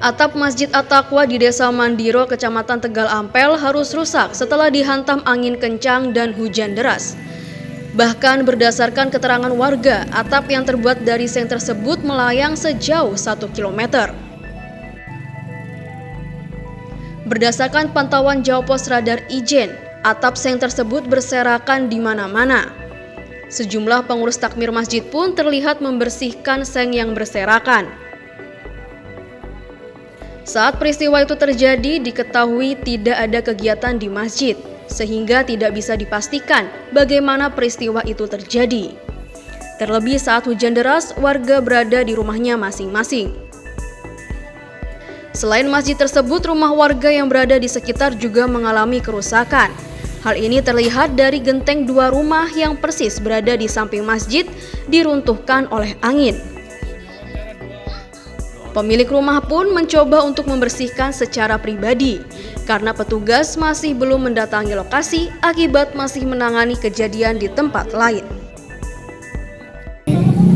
Atap Masjid At-Taqwa di Desa Mandiro, Kecamatan Tegal Ampel harus rusak setelah dihantam angin kencang dan hujan deras. Bahkan berdasarkan keterangan warga, atap yang terbuat dari seng tersebut melayang sejauh 1 km. Berdasarkan pantauan jauh pos radar Ijen, atap seng tersebut berserakan di mana-mana. Sejumlah pengurus takmir masjid pun terlihat membersihkan seng yang berserakan. Saat peristiwa itu terjadi, diketahui tidak ada kegiatan di masjid, sehingga tidak bisa dipastikan bagaimana peristiwa itu terjadi. Terlebih saat hujan deras, warga berada di rumahnya masing-masing. Selain masjid tersebut, rumah warga yang berada di sekitar juga mengalami kerusakan. Hal ini terlihat dari genteng 2 rumah yang persis berada di samping masjid diruntuhkan oleh angin. Pemilik rumah pun mencoba untuk membersihkan secara pribadi karena petugas masih belum mendatangi lokasi akibat masih menangani kejadian di tempat lain.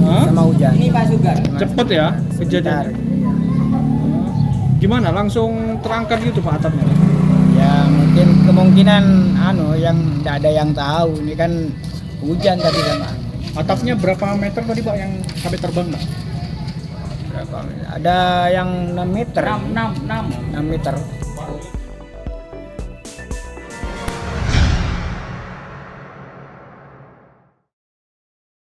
Sama hujan. Ini Pak Sugar. Cepet ya kejadiannya. Gimana? Langsung terangkat gitu Pak atapnya? Ya mungkin kemungkinan yang tidak ada yang tahu. Ini kan hujan tadi kan Pak. Atapnya berapa meter tadi Pak yang sampai terbang Pak? Ada yang 6 meter. 6 6 meter.